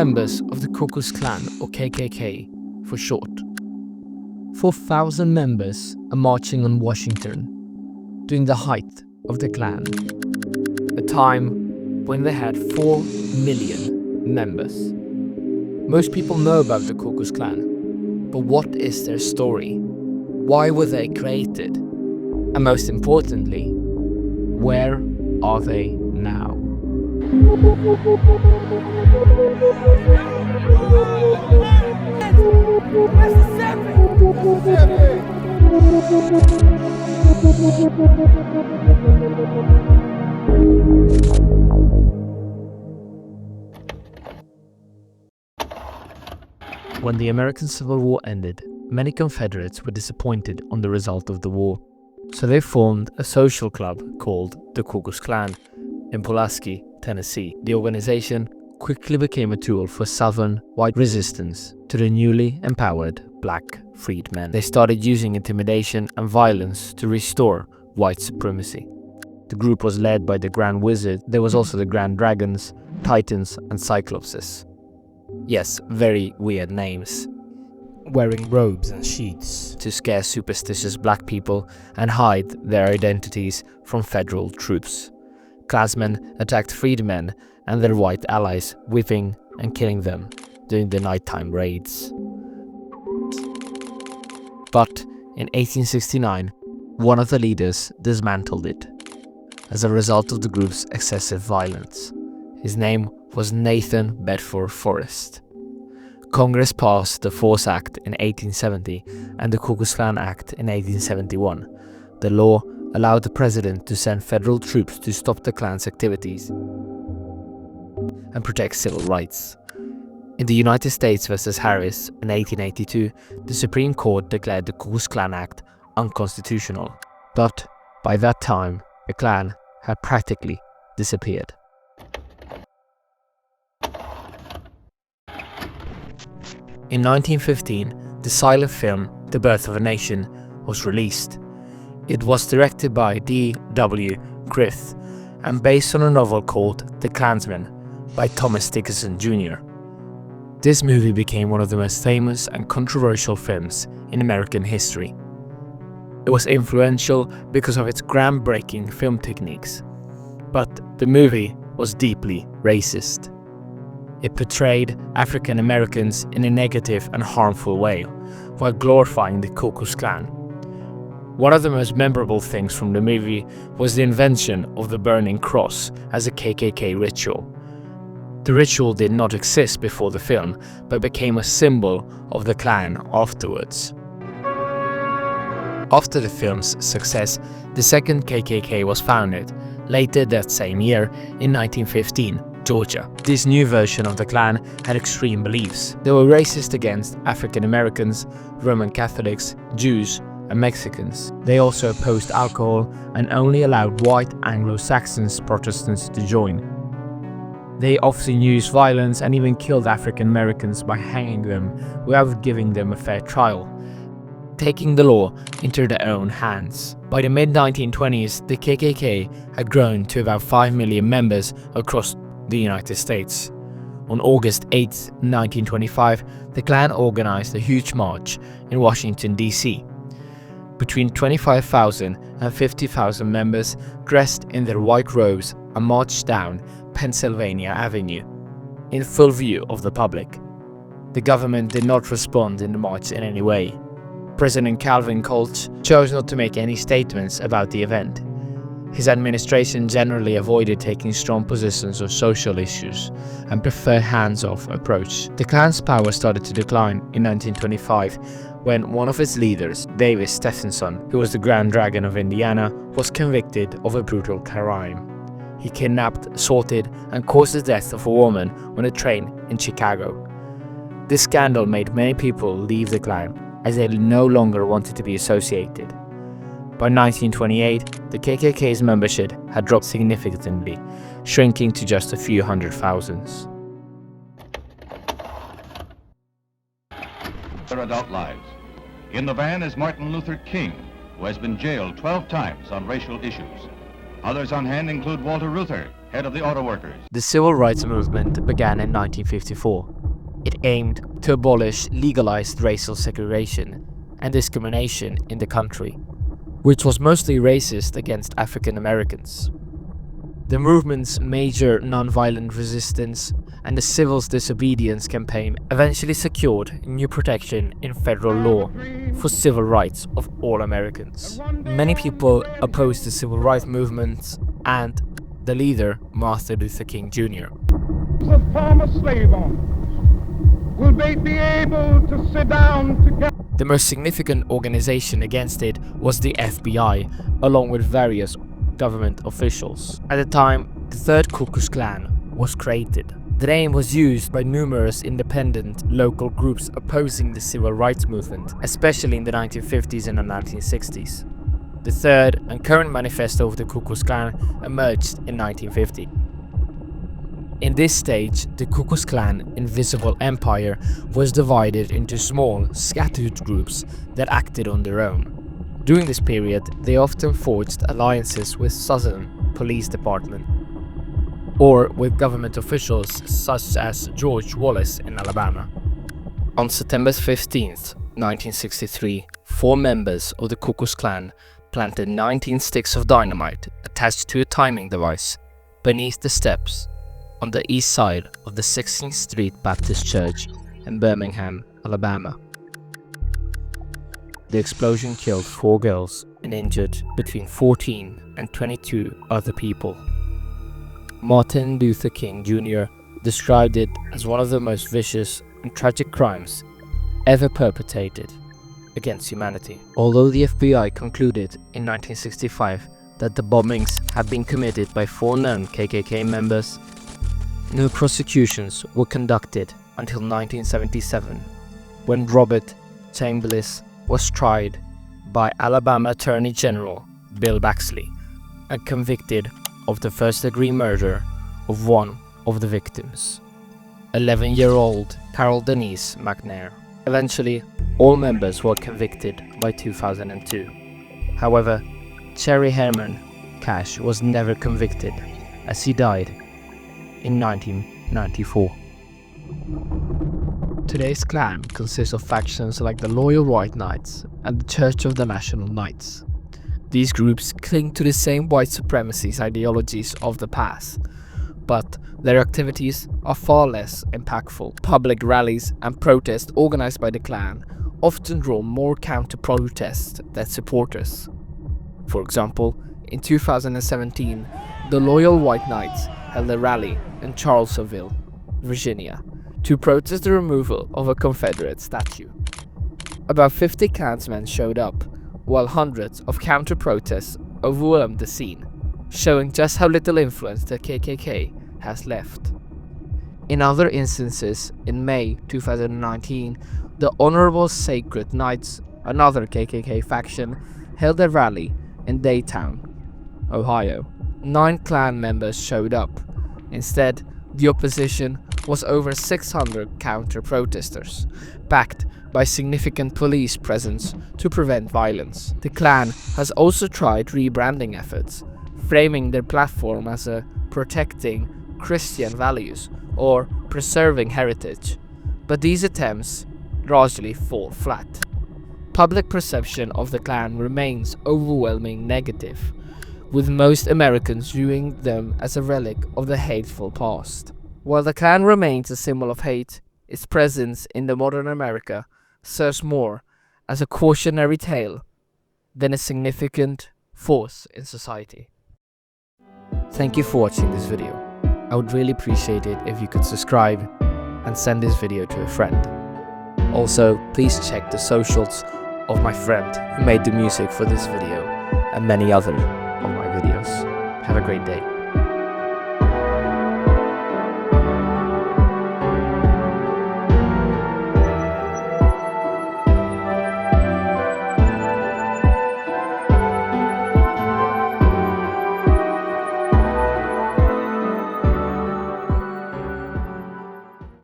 members of the Ku Klux Klan, or KKK for short. 4,000 members are marching on Washington during the height of the Klan, a time when they had 4 million members. Most people know about the Ku Klux Klan, but what is their story? Why were they created? And most importantly, where are they now? When the American Civil War ended, many Confederates were disappointed on the result of the war, so they formed a social club called the Ku Klux Klan in Pulaski, Tennessee. The organization quickly became a tool for Southern white resistance to the newly empowered black freedmen. They started using intimidation and violence to restore white supremacy. The group was led by the Grand Wizard. There was also the Grand Dragons, Titans, and Cyclopses. Yes, very weird names. Wearing robes and sheets to scare superstitious black people and hide their identities from federal troops. Klansmen attacked freedmen and their white allies, whipping and killing them during the nighttime raids. But in 1869, one of the leaders dismantled it as a result of the group's excessive violence. His name was Nathan Bedford Forrest. Congress passed the Force Act in 1870 and the Ku Klux Klan Act in 1871. The law allowed the president to send federal troops to stop the Klan's activities and protect civil rights. In the United States versus Harris in 1882, the Supreme Court declared the Ku Klux Klan Act unconstitutional. But by that time, the Klan had practically disappeared. In 1915, the silent film The Birth of a Nation was released. It was directed by D.W. Griffith and based on a novel called The Klansman by Thomas Dickinson Jr. This movie became one of the most famous and controversial films in American history. It was influential because of its groundbreaking film techniques, but the movie was deeply racist. It portrayed African Americans in a negative and harmful way, while glorifying the Ku Klux Klan. One of the most memorable things from the movie was the invention of the burning cross as a KKK ritual. The ritual did not exist before the film, but became a symbol of the Klan afterwards. After the film's success, the second KKK was founded, later that same year in 1915. Georgia. This new version of the Klan had extreme beliefs. They were racist against African Americans, Roman Catholics, Jews, and Mexicans. They also opposed alcohol and only allowed white Anglo-Saxon Protestants to join. They often used violence and even killed African Americans by hanging them without giving them a fair trial, taking the law into their own hands. By the mid-1920s, the KKK had grown to about 5 million members across the United States. On August 8, 1925, the Klan organized a huge march in Washington, D.C. Between 25,000 and 50,000 members dressed in their white robes and marched down Pennsylvania Avenue, in full view of the public. The government did not respond in the march in any way. President Calvin Coolidge chose not to make any statements about the event. His administration generally avoided taking strong positions on social issues and preferred hands-off approach. The Klan's power started to decline in 1925 when one of its leaders, Davis Stephenson, who was the Grand Dragon of Indiana, was convicted of a brutal crime. He kidnapped, assaulted, and caused the death of a woman on a train in Chicago. This scandal made many people leave the Klan as they no longer wanted to be associated. By 1928, the KKK's membership had dropped significantly, shrinking to just a few hundred thousands. Their adult lives. In the van is Martin Luther King, who has been jailed 12 times on racial issues. Others on hand include Walter Reuther, head of the auto workers. The civil rights movement began in 1954. It aimed to abolish legalized racial segregation and discrimination in the country, which was mostly racist against African Americans. The movement's major nonviolent resistance and the civil's disobedience campaign eventually secured new protection in federal law for civil rights of all Americans. Many people opposed the civil rights movement and the leader, Martin Luther King Jr. Of former slave owners will they be able to sit down together? The most significant organization against it was the FBI, along with various government officials. At the time, the Third Ku Klux Klan was created. The name was used by numerous independent local groups opposing the civil rights movement, especially in the 1950s and the 1960s. The third and current manifesto of the Ku Klux Klan emerged in 1950. In this stage, the Ku Klux Klan invisible empire was divided into small, scattered groups that acted on their own. During this period, they often forged alliances with Southern Police Department or with government officials such as George Wallace in Alabama. On September 15th, 1963, 4 members of the Ku Klux Klan planted 19 sticks of dynamite attached to a timing device beneath the steps on the east side of the 16th Street Baptist Church in Birmingham, Alabama. The explosion killed 4 girls and injured between 14 and 22 other people. Martin Luther King Jr. described it as one of the most vicious and tragic crimes ever perpetrated against humanity. Although the FBI concluded in 1965 that the bombings had been committed by 4 known KKK members, no prosecutions were conducted until 1977, when Robert Chambliss was tried by Alabama Attorney General Bill Baxley and convicted of the first-degree murder of one of the victims, 11-year-old Carol Denise McNair. Eventually, all members were convicted by 2002. However, Cherry Herman Cash was never convicted, as he died in 1994. Today's Klan consists of factions like the Loyal White Knights and the Church of the National Knights. These groups cling to the same white supremacist ideologies of the past, but their activities are far less impactful. Public rallies and protests organized by the Klan often draw more counter-protests than supporters. For example, in 2017, the Loyal White Knights held a rally in Charlottesville, Virginia, to protest the removal of a Confederate statue. About 50 Klansmen showed up, while hundreds of counter-protests overwhelmed the scene, showing just how little influence the KKK has left. In other instances, in May 2019, the Honorable Sacred Knights, another KKK faction, held a rally in Dayton, Ohio. 9 Klan members showed up. Instead, the opposition was over 600 counter-protesters, backed by significant police presence to prevent violence. The Klan has also tried rebranding efforts, framing their platform as a protecting Christian values or preserving heritage, but these attempts largely fall flat. Public perception of the Klan remains overwhelmingly negative, with most Americans viewing them as a relic of the hateful past. While the Klan remains a symbol of hate, its presence in the modern America serves more as a cautionary tale than a significant force in society. Thank you for watching this video. I would really appreciate it if you could subscribe and send this video to a friend. Also, please check the socials of my friend who made the music for this video and many other of my videos. Have a great day.